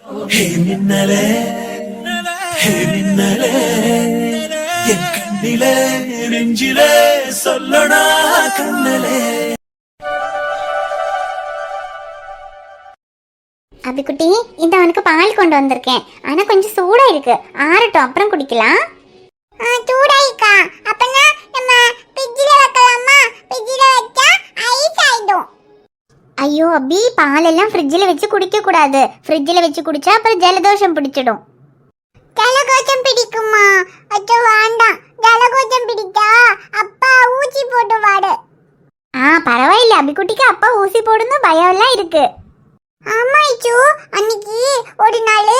மின்னலே மின்னலே என் கண்ணிலே நெஞ்சிலே சொல்லடா கண்ணலே. அபிக்குட்டி, இந்த அவனுக்கு பால் கொண்டு வந்திருக்கேன். ஆனா கொஞ்சம் சூடா இருக்கு, ஆறட்டும் அப்புறம் குடிக்கலாம். சூடா இருக்கா? அப்பனா நம்ம ஃப்ரிட்ஜ்ல வைக்கலாமா? ஃப்ரிட்ஜ்ல வச்சா ஐஸ் ஆயிடும். ஐயோ அபி, பால் எல்லாம் ஃப்ரிட்ஜ்ல வச்சு குடிக்க கூடாது. ஃப்ரிட்ஜ்ல வச்சு குடிச்சா அப்புறம் ஜலதோஷம் பிடிச்சிடும். ஜலதோஷம் பிடிக்குமா? அச்சோ வேண்டாம். ஜலதோஷம் பிடிச்சா அப்பா ஊசி போடுவாரு. பரவாயில்ல, அபிக்குட்டிக்கு அப்பா ஊசி போடணும் பயம் எல்லாம் இருக்கு. ஆமா ஐயோ, அன்னைக்கு ஒரு நாள்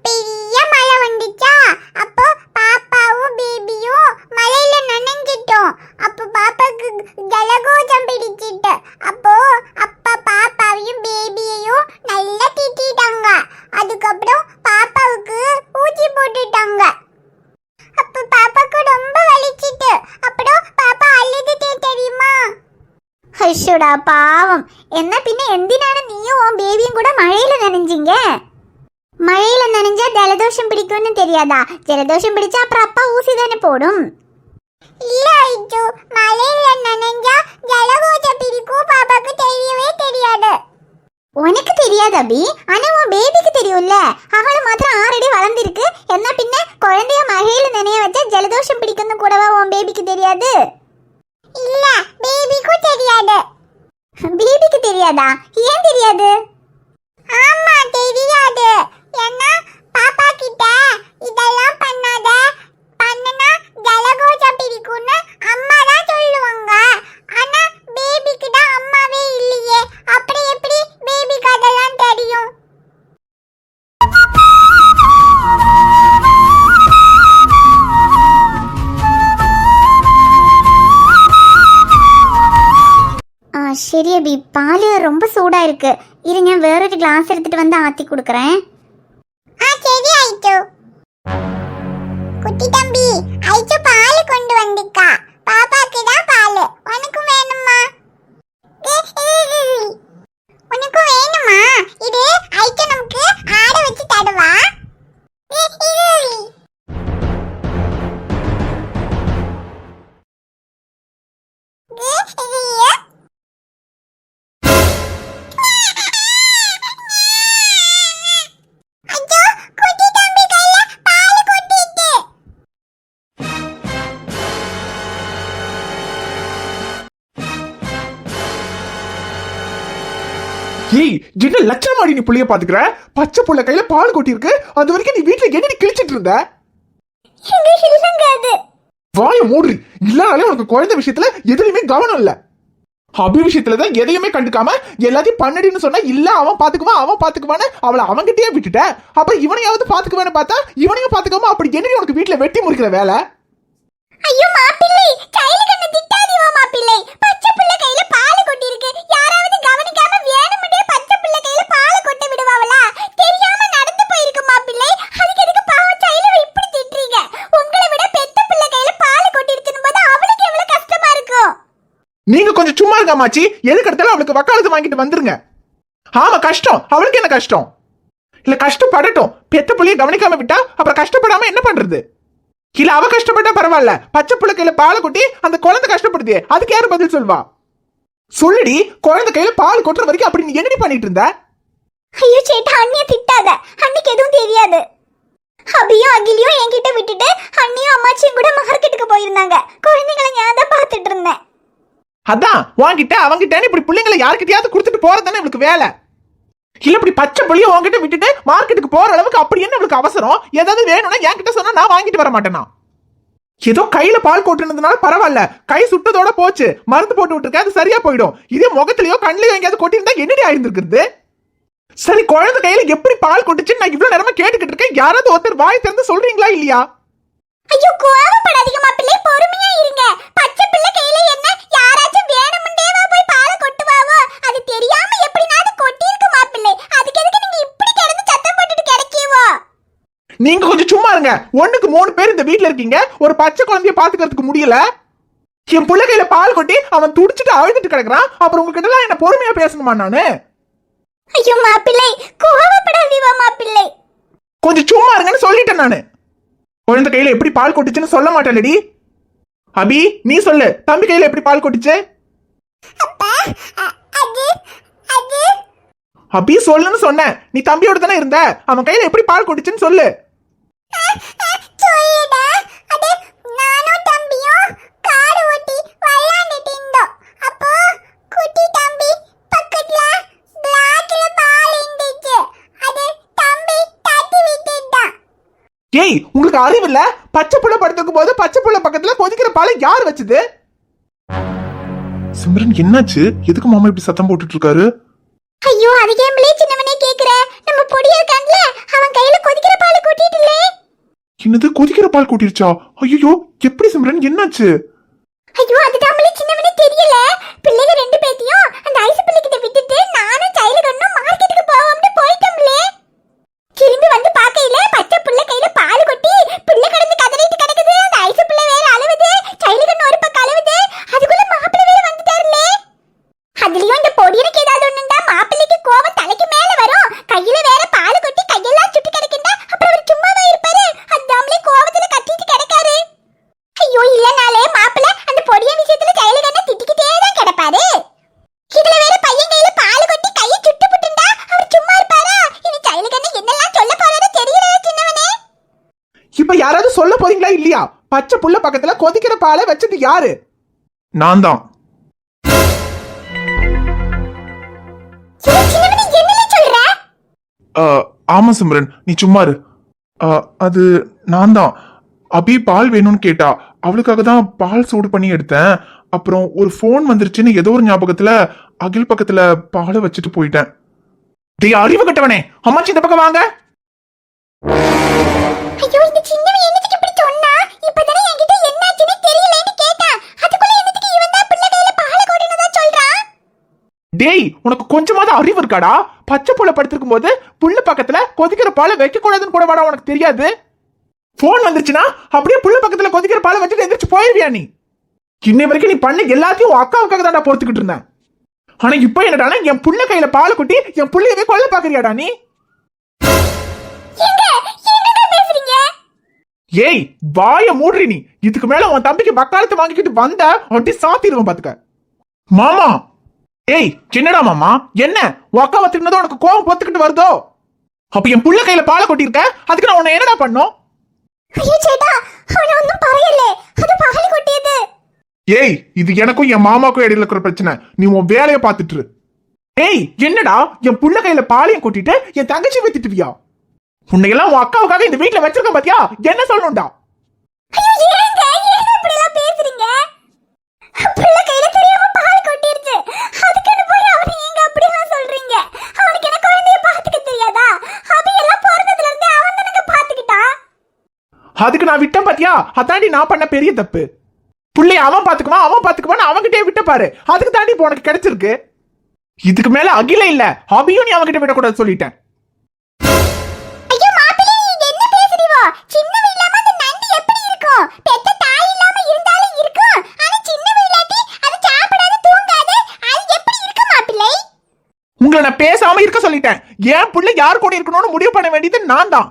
பெரிய மழை வந்துச்சா, அப்போ பாப்பாவும் பேபியும் மழையில நனைஞ்சிட்டோம். அப்போ பாப்பாக்கு ஜலதோஷம் பிடிச்சிட்டு, அப்போ அப்பா பாப்பாவையும் பேபியையும் நல்லா திட்டிட்டாங்க. அதுக்கப்புறம் பாப்பாவுக்கு ஊசி போட்டுட்டாங்க. அப்போ பாப்பாக்கு ரொம்ப வலிச்சிட்டு, அப்புறம் பாப்பா அழுதுட்டே தெரியுமா? ஹஷோடா பாவம். என்ன பின்ன எந்தினான நீயும் உன் பேபியும் கூட மழையில நனைஞ்சிங்க? மழையில நனைஞ்சா ஜலதோஷம் பிடிக்கும்னு தெரியாதா? ஜலதோஷம் பிடிச்சா அப்புறம் அப்பா ஊசி தானே போடும். இல்ல ஐயோ, மழையில நனைஞ்சா ஜலதோஷம் பிடிக்கும் பாப்பாக்கு தெரியவே தெரியாது. உனக்கு தெரியாது அபி, ஆனா உன் பேபிக்கு தெரியும்ல. அவளை மாத்திரம் 6 அடி வளர்ந்திருக்கு. என்ன பின்ன குழந்தைய மழையில நனைய வச்சா ஜலதோஷம் பிடிக்கும்னு கூடவா உன் பேபிக்கு தெரியாது? இல்ல, பேபிக்கும் தெரியாது. பேபிக்கு தெரியாதா? ஏன் தெரியாது? ஆமா தெரியாது. ஏன்னா பாப்பா கிட்ட இதெல்லாம் பண்ணாத, பண்ணனா ஜலதோஷம் பிடிக்கும்னு அம்மா தான் சொல்லுவாங்க. ஆனா பேபிக்கு தான் அம்மாவே இல்லையே, அப்புறம் எப்படி பேபிக்கு அதெல்லாம் தெரியும்? சரி அபி, பால் ரொம்ப சூடா இருக்கு. இருங்க, வேறொரு கிளாஸ் எடுத்துட்டு வந்து ஆத்தி கொடுக்கறேன். சரி ஐயோ. குட்டி தம்பி, ஐயோ பால் கொண்டு வந்திருக்கா. பாப்பாக்கு தான் பால். உனக்கு வேணுமா? உனக்கு வேணுமா? இது ஐயோ நமக்கு ஆட வச்சு தருவா. ஏய், என்ன லட்சணமாடி நீ புள்ளைய பாத்துக்கிற? பச்சை புள்ள கையில பால் கொட்டி இருக்கு. அது வரைக்கும் நீ வீட்டுல என்னடி கிழிச்சிட்டு இருந்த? வாய மூடு. இல்லனாலே உனக்கு குழந்தை விஷயத்துல எதுலயுமே கவனம் இல்ல. அபி விஷயத்துலதான் எதையுமே கண்டுக்காம எல்லாத்தையும் பண்ணடின்னு சொன்னா இல்ல அவன் பாத்துக்குவான்னு அவளை அவன்கிட்டயே விட்டுட்ட. அப்ப இவனையாவது பாத்துக்குவான்னு பார்த்தா இவனையும் பாத்துக்காம அப்படி என்னடி உனக்கு வீட்டுல வெட்டி முறிக்கிற வேலை? ஐயோ மாப்பிள்ளை, கையில கண்ண திட்டாதீவா மாப்பிள்ளை. பச்சை புள்ள கையில பால் கொட்டி இருக்கு. யாராவது கவனிக்காம வேணும்னே பச்சை புள்ள கையில பால் கொட்ட விடுவாங்களா? தெரியாம நடந்து போயிருக்கு மாப்பிள்ளை. அதுக்கு எதுக்கு பாவம் சைலவ இப்படி திட்றீங்க? உங்களை விட பெத்த புள்ள கையில பால் கொட்டி இருக்குன்னு போது அவளுக்கு எவ்வளவு கஷ்டமா இருக்கும். நீங்க கொஞ்சம் சும்மா இருக்க மாச்சி. எதுக்கு எடுத்தாலும் அவளுக்கு வக்காலத்து வாங்கிட்டு வந்துருங்க. ஆமா கஷ்டம், அவளுக்கு என்ன கஷ்டம்? இல்ல கஷ்டப்படட்டும். பெத்த புள்ளைய கவனிக்காம விட்டா அப்புறம் கஷ்டப்படாம என்ன பண்றது? இல்ல அவ கஷ்டப்பட்டா பரவாயில்ல, பச்சை புள்ள கையில பால் கொட்டி அந்த குழந்தை கஷ்டப்படுதே, அதுக்கு யாரு பதில் சொல்வா? சொல்லுடி, குழந்தை கையில பால் கொட்டுற வரைக்கும் அப்படி நீ என்னடி பண்ணிட்டு இருந்த? ஐயோ சேட்டா, அண்ணிய திட்டாத. அன்னைக்கு எதுவும் தெரியாது. அபியும் அகிலியும் என்கிட்ட விட்டுட்டு அண்ணியும் அம்மாச்சியும் கூட மார்க்கெட்டுக்கு போயிருந்தாங்க. குழந்தைங்களை நான் தான் பாத்துட்டு இருந்தேன். அதான் வாங்கிட்ட அவங்கிட்ட இப்படி பிள்ளைங்களை யாருக்கிட்டையாவது கொடுத்துட்டு போறதுதானே இவளுக்கு வேலை. இல்ல இப்படி பச்சை புள்ளிய உங்ககிட்ட விட்டுட்டு மார்க்கெட்டுக்கு போற அளவுக்கு அப்படி என்ன இவளுக்கு அவசரம்? ஏதாவது வேணும்னா என்கிட்ட சொன்னா நான் வாங்கிட்டு வர மாட்டேனா? ஏதோ கையில பால் கொட்டுனதுனால பரவாயில்ல, கை சுட்டதோட போச்சு, மருந்து போட்டு விட்டுருக்க, அது சரியா போயிடும். இதே முகத்திலயோ கண்ணிலயோ எங்கேயாவது கொட்டிருந்தா என்னடி ஆயிருந்திருக்குது? சரி, குழந்தை கையில எப்படி பால் கொட்டுச்சுன்னு நான் இவ்வளவு நேரமா கேட்டுக்கிட்டு இருக்கேன். யாராவது ஒருத்தர் வாய் திறந்து சொல்றீங்களா இல்லையா? ஐயோ கோவப்படாதீங்க மாப்பிள்ளை, பொறுமையா இருங்க. பச்சை பிள்ளை கையில என்ன யாராச்சும் வேணும்னேவா போய் பால் கொட்டுவாவோ? அது தெரியாம எப்படினாது கொட்டி இருக்கு மாப்பிள்ளை. அதுக்கு எதுக்கு நீங்க இப்படி கிடந்து சத்தம் போட்டுட்டு கிடக்கீவோ? நீங்க கொஞ்சம் சும்மா இருங்க. 1க்கு 3 பேர் இந்த வீட்ல இருக்கீங்க. ஒரு பச்சை குழந்தைய பாத்துக்கிறதுக்கு முடியல. என் புள்ள கையில பால் கொட்டி அவன் துடிச்சிட்டு அழுதுட்டு கிடக்குறான். அப்புறம் உங்ககிட்ட எல்லாம் என்ன பொறுமையா பேசணுமா நானு? ஐயோ மாப்பிள்ளை, கோவப்படாதீவா மாப்பிள்ளை. கொஞ்சம் சும்மா இருங்கன்னு சொல்லிட்டேன் நானு. குழந்தை கையில எப்படி பால் கொட்டுச்சுன்னு சொல்ல மாட்டேன்டி. அபி நீ சொல்லு, தம்பி கையில எப்படி பால் கொட்டுச்சு? அபி சொல்லுன்னு சொன்னேன். நீ தம்பியோட தானே இருந்த, அவன் கையில எப்படி பால் கொட்டுச்சுன்னு சொல்லு. ஏய் உங்களுக்கு அறிவு இல்ல? பச்சை புள்ள படுத்துக்கும் போது பச்சை புள்ள பக்கத்துல கொதிக்கிற பாலை யார் வச்சது? சிம்ரன் என்னாச்சு? எதுக்கு மாமா இப்படி சத்தம் போட்டுட்டு இருக்காரு? ஐயோ அது கேம்லே சின்னவனே கேக்குற. நம்ம பொடியா இருக்கான்ல, அவன் கையில கொதிக்கிற பாலை கொட்டிட்டலே. என்னது கொதிக்கிற பால் கொட்டிருச்சா? ஐயோ எப்படி சிம்ரன் என்னாச்சு? ஐயோ அது தாமலே சின்னவனே தெரியல. பிள்ளைங்க ரெண்டு பேத்தையும் அந்த ஐஸ் பிள்ளைகிட்ட விட்டுட்டு நானும் கையில கண்ணும் மார்க்கெட்டுக்கு போவோம்னு போயிட்டோம்லே. திரும்பி வந்து பாக்கையில பச்சை புள்ள கையில பால் கொட்டி புள்ள கடந்து கதறிட்டு கிடக்குது. அந்த ஐஸ் புள்ள வேற அழுவுது, கையில கண்ணு ஒரு பக்கம் அழுவுது. அதுக்குள்ள மாப்பிள்ளை வேற வந்துட்டாருலே. அதுலயும் இந்த பொடியனுக்கு ஏதாவது ஒண்ணுண்டா மாப்பிள்ளைக்கு கோவம் தலைக்கு மேல வரும். கையில வேற பால் கொட்டி கையெல்லாம் சுட்டு கிடக்குண்டா, அப்புறம் அவர் சும்மாவா இருப்பாரு? அதாமலே கோவத்துல கத்திட்டு கிடக்காரு. ஐயோ இல்லனாலே மாப்பிள்ளை அந்த பொடியன் விஷயத்துல கையில கண்ண திட்டிக்கிட்டே தான் கிடப்பாரு. இதுல வேற பையன் கையில பால் கொட்டி கையை சுட்டு புட்டுண்டா, அவர் சும்மா இருப்பாரா? இனி கையில கண்ண என்னெல்லாம் சொல்ல போறாரு தெரியல சின்னவனே. இப்ப யாராவது சொல்ல போறீங்களா இல்லையா? பச்சை புள்ள பக்கத்துல கொதிக்கிற பாலை வச்சது யாரு? நான் தான். சின்னவனே என்னல சொல்ற? ஆமா சிம்ரன் நீ சும்மா இரு. அது நான் தான். அபி பால் வேணும்னு கேட்டா, அவளுக்காக தான் பால் சூடு பண்ணி எடுத்தேன். அப்புறம் ஒரு போன் வந்துருச்சுன்னு ஏதோ ஒரு ஞாபகத்துல அகில் பக்கத்துல பாலை வச்சுட்டு போயிட்டேன். டேய் அறிவு கட்டவனே, அம்மாச்சி இந்த பக்கம் வாங்க. ஐயோ இந்த சின்னவன் என்னத்துக்கு இப்படி சொன்னா? இப்பதானே என்கிட்ட என்னாச்சுன்னு தெரியலன்னு கேட்டான். அதுக்குள்ள என்னத்துக்கு இவன் தான் பிள்ளை கையில பால் கொட்டினதா சொல்றான்? டேய் உனக்கு கொஞ்சமாவது அறிவு இருக்காடா? பச்சை புள்ள படுத்திருக்கும் போது புள்ள பக்கத்துல கொதிக்கிற பாலை வைக்க கூடாதுன்னு கூட வாடா உனக்கு தெரியாது? போன் வந்துருச்சுன்னா அப்படியே புள்ள பக்கத்துல கொதிக்கிற பாலை வச்சுட்டு எந்திரிச்சு போயிருவியா நீ? இன்னை வரைக்கும் நீ பண்ண எல்லாத்தையும் அக்காவுக்காக தான் பொறுத்துக்கிட்டு இருந்தேன். ஆனா இப்ப என்னடானா என் புள்ள கையில பால் கொட்டி என் புள்ளையவே கொல்ல பாக்குறியாடா நீ? ஏய் வாய மூடுறி நீ. இதுக்கு மேல உன் தம்பிக்கு வக்காலத்து வாங்கிக்கிட்டு வந்த அப்படி சாத்திடுவோம் பாத்துக்க. மாமா ஏய் என்னடா மாமா என்ன உக்காவ தின்னதோ உனக்கு கோவம் பொத்துக்கிட்டு வருதோ? அப்ப என் புள்ள கையில பாலை கொட்டிருக்க, அதுக்கு நான் உன்னை என்னடா பண்ணோம்? ஐயோ சேட்டா அவன ஒண்ணும் பரையல, அது பால் கொட்டியது. ஏய் இது எனக்கும் என் மாமாக்கும் இடையில இருக்கிற பிரச்சனை. நீ உன் வேலையை பார்த்துட்டு இரு. ஏய் என்னடா என் புள்ள கையில பாலையும் கொட்டிட்டு என் தங்கச்சி வைத்துட்டுவியா? உன்னையெல்லாம் உன் அக்காவுக்காக இந்த வீட்டுல வச்சிருக்க பாத்தியா? என்ன சொல்லணும்டா? ஐயோ ஏங்க இப்படி எல்லாம் பேசுறீங்க? புள்ள கையில தெரியாம பால் கொட்டிருச்சு, அதுக்குன்னு போய் அவனை ஏங்க அப்படி எல்லாம் சொல்றீங்க? அவனுக்கு என்ன குழந்தைய பாத்துக்க தெரியாதா? அபி எல்லாம் பிறந்ததுல இருந்து அவன் தானங்க பாத்துக்கிட்டா. அதுக்கு நான் விட்டேன் பாத்தியா? அதாண்டி நான் பண்ண பெரிய தப்பு. புள்ளைய அவன் பாத்துக்குவான் அவன்கிட்டே விட்ட பாரு. அதுக்கு தாண்டி இப்போ உனக்கு கிடைச்சிருக்கு. இதுக்கு மேல அகில இல்ல அபியும் நீ அவன்கிட்ட விடக்கூடாது சொல்லிட்டேன். ஐயோ மாப்பிள்ளை நீங்க என்ன பேசுறீவோ? சின்னவ இல்லாம அந்த நண்டு எப்படி இருக்கும்? பெத்த தாய் இல்லாம இருந்தாலும் இருக்கும். ஆனா சின்னவ இல்லாட்டி அது சாப்பிடாது தூங்காது, அது எப்படி இருக்கும் மாப்பிள்ளை? உங்களை நான் பேசாம இருக்க சொல்லிட்டேன். என் புள்ள யார் கூட இருக்கணும்னு முடிவு பண்ண வேண்டியது நான் தான்.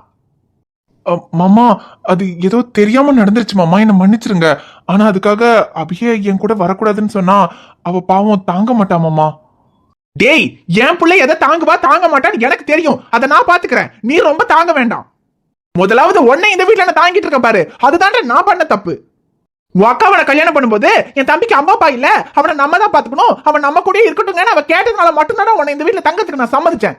மாமா அது ஏதோ தெரியாம நடந்துருச்சு மாமா, என்ன மன்னிச்சிருங்க. ஆனா அதுக்காக அபியே என் கூட வரக்கூடாதுன்னு சொன்னா அவ பாவம் தாங்க மாட்டா மாமா. டேய் என் பிள்ளை எதை தாங்குவா தாங்க மாட்டான்னு எனக்கு தெரியும், அதை நான் பாத்துக்கிறேன். நீ ரொம்ப தாங்க வேண்டாம். முதலாவது உன்னை இந்த வீட்டுல நான் தாங்கிட்டு இருக்க பாரு, அதுதான் நான் பண்ண தப்பு. உன் அக்காவனை கல்யாணம் பண்ணும்போது என் தம்பிக்கு அம்மா அப்பா இல்ல, அவனை நம்ம தான் பாத்துக்கணும், அவன் நம்ம கூட இருக்கட்டும்னு அவ கேட்டதுனால மட்டும்தானே உன்னை இந்த வீட்டுல தங்கத்துக்கு நான் சம்மதிச்சேன்.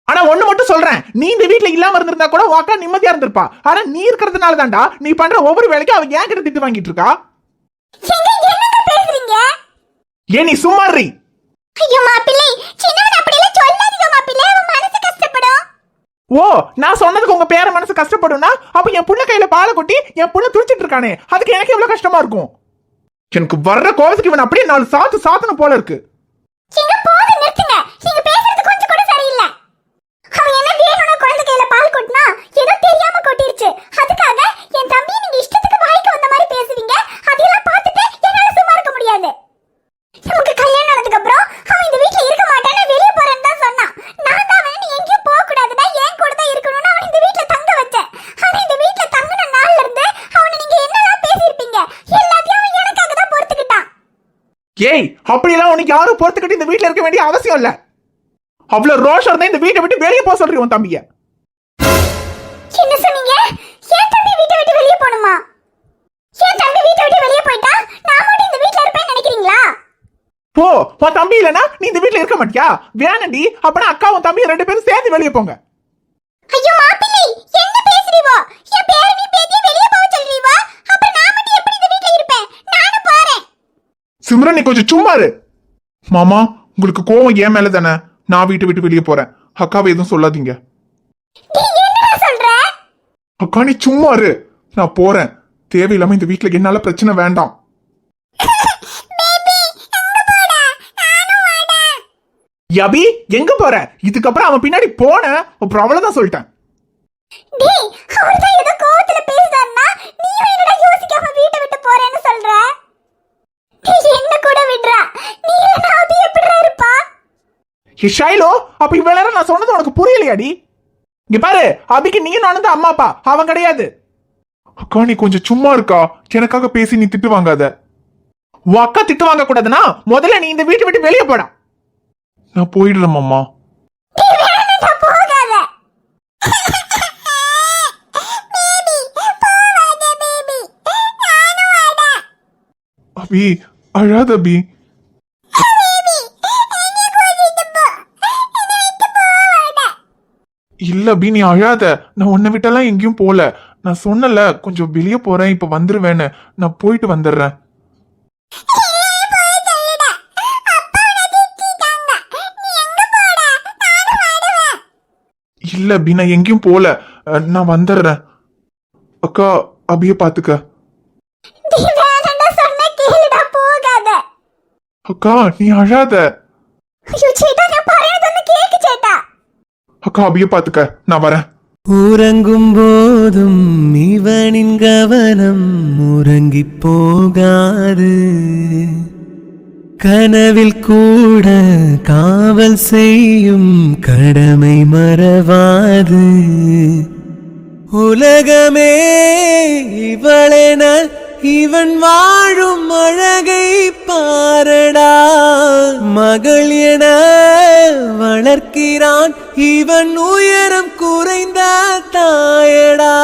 ஆனா ஒண்ணு மட்டும் சொல்றேன், நீ இந்த வீட்டுல இல்லாம இருந்திருந்தா கூட உன் அக்கா நிம்மதியா இருந்திருப்பா. ஆனா நீ இருக்கிறதுனால தான்டா நீ பண்ற ஒவ்வொரு வேலைக்கும் அவன் ஏன் கிட்ட திட்டு வாங்கிட்டு இருக்கா. ஏன் நீ சும்மா இரு. ஐயோ மாப்பிள்ளை சின்னவன் அப்படி எல்லாம் சொல்லாதீங்க மாப்பிள்ளை, அவன் மனசு கஷ்டப்படும். ஓ நான் சொன்னதுக்கு உங்க பேர மனசு கஷ்டப்படும்னா அப்ப என் புள்ள கையில பாலை கொட்டி என் புள்ள துடிச்சிட்டு இருக்கானே அதுக்கு எனக்கு எவ்வளவு கஷ்டமா இருக்கும். எனக்கு வர்ற கோபத்துக்கு இவன் அப்படியே 4 சாத்து சாத்தணும் போல இருக்கு. நீங்க போது நிறுத்துங்க, நீங்க பேசுறது கொஞ்சம் கூட சரியில்லை. அவன் என்ன வேணும்னா குழந்தை கையில பால் கொட்டினா ஏதோ தெரியாம கொட்டிருச்சு, அதுக்காக என் தம்பி நீங்க இஷ்டத்துக்கு வாய்க்கு வந்த மாதிரி பேசுவீங்க. அதெல்லாம் பார்த்துட்டு என்னால சும்மா இருக்க முடியாது. நமக்கு கல்யாணம் ஆனதுக்கு அப்புறம் அவன் இந்த வீட்ல இருக்க மாட்டானே வெளிய போறேன்னு தான் சொன்னான். நான் தான் வேணும் எங்கேயும் போக கூடாதுடா, ஏன் கூட தான் இருக்கணும்னு அவன் இந்த வீட்ல தங்க ஏய், அப்படியெல்லாம் உனக்கு யாரும் பொறுத்துக்கிட்டு இந்த வீட்டுல இருக்க வேண்டிய அவசியம் இல்ல. அவ்வளவு ரோஷம் இருந்தா இந்த வீட்டை விட்டு வெளியே போக சொல்றீங்க உன் தம்பிய. என்ன சொன்னீங்க? என் தம்பி வீட்டை விட்டு வெளியே போணுமா? என் தம்பி வீட்டை விட்டு வெளியே போயிட்டா நான் மட்டும் இந்த வீட்ல இருப்பேன்னு நினைக்கிறீங்களா? போ, உன் தம்பி இல்லனா நீ இந்த வீட்ல இருக்க மாட்டியா? வேணண்டி, அப்பனா அக்கா உன் தம்பி ரெண்டு பேரும் சேர்ந்து வெளியே போங்க. ஐயோ மாப்பிள்ளை, என்ன பேசுறீவோ? என் பேரனி பேத்தி வெளியே போக சொல்றீவோ? அப்ப நான் மட்டும் எப்படி இந்த வீட்ல இருப்பேன்? நானும் போறேன். சிம்ரன், நீ கொஞ்சம் சும்மா இரு. மாமா, உங்களுக்கு கோவம் ஏன் மேல தானே? நான் வீட்டை விட்டு வெளியே போறேன். அக்காவை எதுவும் சொல்லாதீங்க. நீ என்னடா சொல்ற? அக்கா நீ சும்மா இரு. நான் போறேன். தேவையில்லாம இந்த வீட்டுல என்னால பிரச்சனை வேண்டாம். யபி, எங்க போற? இதுக்கப்புறம் அவன் பின்னாடி போன அப்புறம் அவ்வளவுதான் சொல்லிட்டேன். டேய், அவர்தான் ஏதோ கோவத்துல பேசுறான்னா நீ என்னடா யோசிக்காம வீட்டை விட்டு போறேன்னு சொல்ற? டேய், என்ன கூட விடுறா? நீ இல்லனா அது எப்படிடா இருப்பா? ஏ ஷைலோ, அப்ப இவ்வளவு நேரம் நான் சொன்னது உனக்கு புரியலையாடி? இங்க பாரு, அபிக்கு நீ நானும் தான் அம்மா அப்பா, அவன் கிடையாது. அக்கா நீ கொஞ்சம் சும்மா இருக்கா? எனக்காக பேசி நீ திட்டு வாங்காத. உன் அக்கா திட்டு வாங்க கூடாதுன்னா முதல்ல நீ இந்த வீட்டை விட்டு வெளியே போடா. நான் போயிடுறேன் மாமா. டேய், வேணாம்டா, போகாத. பேபி, போகாத பேபி. நானும் வரேன். அபி, அழாத அபி. பேபி, என்னை கூட்டிட்டு போ. என்னை விட்டு போகாத. இல்ல அபி, நீ அழாத. நான் உன்னை விட்டெல்லாம் எங்கேயும் போல. நான் சொன்னல கொஞ்சம் வெளியே போறேன், இப்ப வந்துருவேன்னு. நான் போயிட்டு வந்துடுறேன். இல்ல அபி, நான் எங்கேயும் போல. நான் வந்துடுறேன். அக்கா, அபிய பாத்துக்க. டேய், வேணாம்டா, சொன்னா கேளுடா, போகாத. அக்கா நீ அழாத. ஐயோ சேட்டா, நான் பறையறதொன்னு கேக்கு சேட்டா. அக்கா அபிய பாத்துக்க, நான் வரேன். உறங்கும் போதும் இவனின் கவனம் உறங்கி போகாது. கனவில் கூட காவல் செய்யும் கடமை மறவாது. உலகமே இவளென இவன் வாழும் அழகை பாரடா. மகள் என வளர்க்கிறான் இவன் உயரம் குறைந்த தாயடா.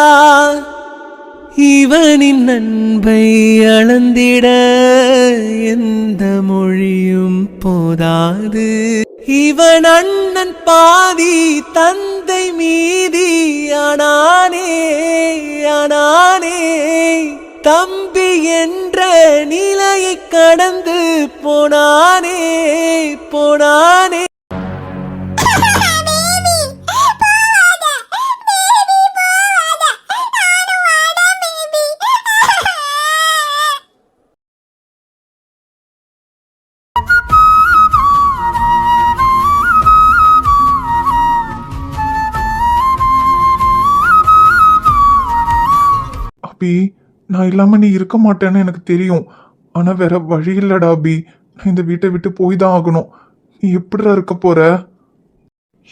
இவனின் அன்பை அளந்திட எந்த மொழியும் போதாது. இவன் அண்ணன் பாதி தந்தை மீதி ஆனானே ஆனானே. தம்பி என்ற நிலையை கடந்து போனானே போனானே. அபி, நான் இல்லாம நீ இருக்க மாட்டேன்னு எனக்கு தெரியும். ஆனா வேற வழி இல்லடா அபி. நான் இந்த வீட்டை விட்டு போய் தான் ஆகணும். நீ எப்படிடா இருக்க போற?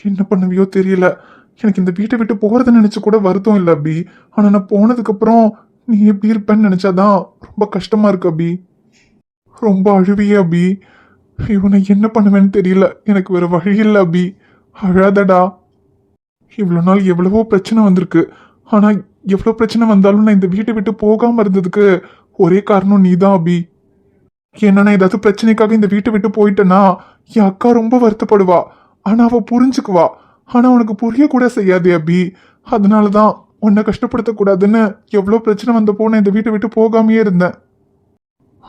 என்ன பண்ணுவியோ தெரியல. எனக்கு இந்த வீட்டை விட்டு போறத நினைச்சு கூட வருத்தம் இல்லை அபி. ஆனா நான் போனதுக்கு அப்புறம் நீ எப்படி இருப்பேன்னு நினைச்சாதான் ரொம்ப கஷ்டமா இருக்கு அபி. ரொம்ப அழுவிய அபி. இவனை என்ன பண்ணுவேன்னு தெரியல. எனக்கு வேற வழி இல்லை அபி. அழாதடா. இவ்வளவு நாள் எவ்வளவோ பிரச்சனை வந்திருக்கு. ஆனா எவ்வளவு பிரச்சனை வந்தாலும் நான் இந்த வீட்டை விட்டு போகாம இருந்ததுக்கு ஒரே காரணம் நீதான் அபி. ஏன்னா நான் ஏதாவது பிரச்சனைக்காக இந்த வீட்டை விட்டு போயிட்டேன்னா என் அக்கா ரொம்ப வருத்தப்படுவா. ஆனா அவ புரிஞ்சுக்குவா. ஆனா உனக்கு புரிய கூட செய்யாது அபி. அதனாலதான் உன்னை கஷ்டப்படுத்தக்கூடாதுன்னு எவ்வளவு பிரச்சனை வந்தப்போ நான் இந்த வீட்டை விட்டு போகாமையே இருந்தேன்.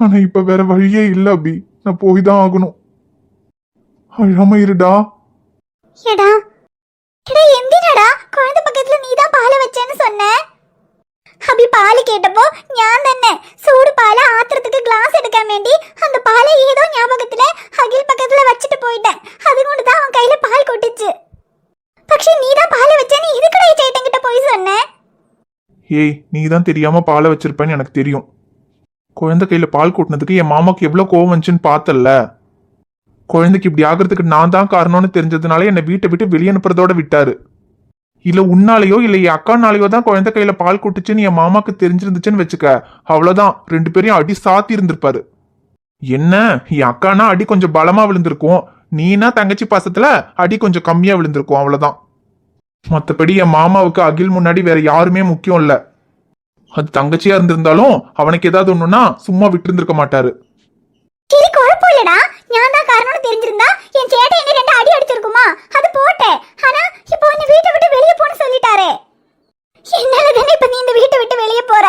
ஆனா இப்ப வேற வழியே இல்லை அபி. நான் போய் தான் ஆகணும். அழாம இருடா. எடா எடா, எந்திரடா. குழந்தை பக்கத்துல நீதான் பாலை வச்சேன்னு சொன்ன. அபி பால் கேட்டப்போ ஞான் தானே சூடு பாலை ஆத்துறதுக்கு கிளாஸ் எடுக்க வேண்டி அந்த பாலை ஏதோ ஞாபகத்துல அகில் பக்கத்துல வச்சுட்டு போயிட்டேன். அது கொண்டு தான் அவன் கையில பால் கொட்டுச்சு. பக்ஷி, நீதான் பாலை வச்சேன்னு இதுக்கடா சேட்டங்கிட்ட போய் சொன்ன. ஏய், நீ தான் தெரியாம பாலை வச்சிருப்பேன்னு எனக்கு தெரியும். குழந்தை கையில பால் கொட்டினதுக்கு என் மாமாக்கு எவ்வளவு கோவம் வந்துச்சுன்னு பார்த்தல்ல. குழந்தைக்கு இப்படி ஆகிறதுக்கு நான் தான் காரணம்னு தெரிஞ்சதுனால என்னை வீட்டை விட்டு வெளியே அனுப்புறதோட விட்டாரு. இல்ல உன்னாலேயோ இல்ல என் அக்கானாலேயோ தான் குழந்தை கையில பால் கொட்டுச்சுன்னு என் மாமாக்கு தெரிஞ்சிருந்துச்சுன்னு வச்சுக்க, அவ்வளவுதான், ரெண்டு பேரையும் அடி சாத்தி இருந்திருப்பாரு. என்ன என் அக்கானா அடி கொஞ்சம் பலமா விழுந்திருக்கும், நீனா தங்கச்சி பாசத்துல அடி கொஞ்சம் கம்மியா விழுந்திருக்கும், அவ்வளவுதான். மத்தபடி என் மாமாவுக்கு அகில் முன்னாடி வேற யாருமே முக்கியம் இல்ல. அது தங்கச்சியா இருந்திருந்தாலும் அவனுக்கு ஏதாவது ஒண்ணுன்னா சும்மா விட்டு இருந்திருக்க மாட்டாரு. சரி குழப்பம் இல்லடா, நான் தான் காரணம்னு தெரிஞ்சிருந்தா என் சேட்டை என்ன 2 அடி அடிச்சிருக்குமா, அது போட்டேன். ஆனா இப்போ நீ வீட்டை விட்டு வெளியே போன்னு சொல்லிட்டாரே, என்னால தானே இப்ப நீ இந்த வீட்டை விட்டு வெளியே போற.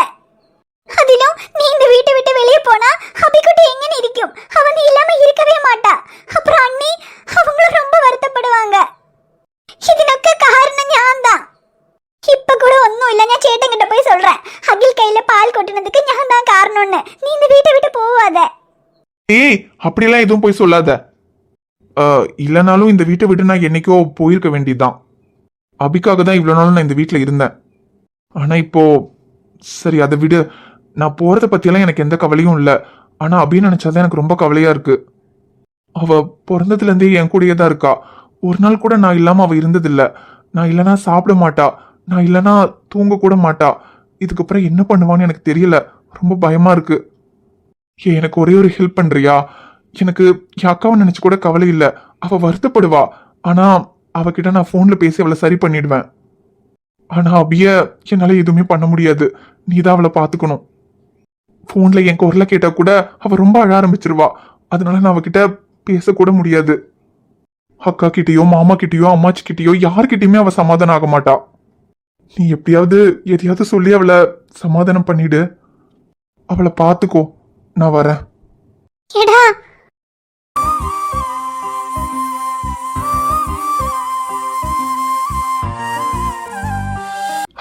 அதிலும் நீ இந்த வீட்டை விட்டு வெளியே போனா அபிக்குட்டி எங்கன்னு இருக்கும், அவன் இல்லாம இருக்கவே மாட்டா. அப்புறம் அண்ணி அவங்களும் ரொம்ப வருத்தப்படுவாங்க. இதுக்கு காரணம் ஞான் தான். இப்ப கூட ஒன்னும் இல்ல, நான் சேட்டங்கிட்ட போய் சொல்றேன், அகில் கையில பால் கொட்டினதுக்கு ஞான் தான் காரணம்னு. நீ இந்த வீட்டை விட்டு போவாத. ஏய், அப்படிலாம் எதுவும் போய் சொல்லாத. இல்லைனாலும் இந்த வீட்டை விட்டு நான் என்னைக்கோ போயிருக்க வேண்டியதுதான். அபிக்காக தான் இவ்வளோ நாளும் நான் இந்த வீட்டில் இருந்தேன். ஆனால் இப்போ சரி, அதை விடு. நான் போறதை பற்றியெல்லாம் எனக்கு எந்த கவலையும் இல்லை. ஆனால் அபின்னு நினச்சாதான் எனக்கு ரொம்ப கவலையா இருக்கு. அவ பிறந்ததுலேருந்தே என் கூடயே தான் இருக்கா. ஒரு நாள் கூட நான் இல்லாமல் அவள் இருந்ததில்லை. நான் இல்லைனா சாப்பிட மாட்டா, நான் இல்லைனா தூங்க கூட மாட்டா. இதுக்கப்புறம் என்ன பண்ணுவான்னு எனக்கு தெரியல, ரொம்ப பயமா இருக்கு. எனக்கு ஒரே ஒரு ஹெல்ப் பண்றியா? எனக்கு என் அக்காவை நினைச்சு கூட கவலை இல்லை, அவ வருத்தப்படுவா. ஆனா அவகிட்ட நான் போன்ல பேசி அவளை சரி பண்ணிடுவேன். ஆனா அபிய என்னால எதுவுமே பண்ண முடியாது, நீதான் அவளை பாத்துக்கணும். போன்ல என் குரலை கேட்டா கூட அவ ரொம்ப அழ ஆரம்பிச்சிருவா. அதனால நான் அவகிட்ட பேசக்கூட முடியாது. அக்கா கிட்டயோ மாமா கிட்டயோ அம்மாச்சி கிட்டயோ யார்கிட்டயுமே அவ சமாதானம் ஆக மாட்டா. நீ எப்படியாவது எதையாவது சொல்லி அவளை சமாதானம் பண்ணிடு. அவளை பாத்துக்கோ, நான் வரேன். எடா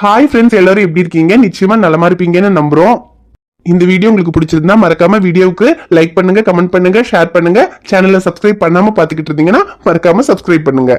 ஹாய் ஃப்ரெண்ட்ஸ், எல்லாரும் எப்படி இருக்கீங்க? நிச்சயமா நலமா இருப்பீங்கன்னு நம்புறோம். இந்த வீடியோ உங்களுக்கு பிடிச்சிருந்தா மறக்காம வீடியோவுக்கு லைக் பண்ணுங்க, கமெண்ட் பண்ணுங்க, ஷேர் பண்ணுங்க. சேனலை சப்ஸ்கிரைப் பண்ணாம பாத்துக்கிட்டு இருந்தீங்கன்னா மறக்காம சப்ஸ்கிரைப் பண்ணுங்க.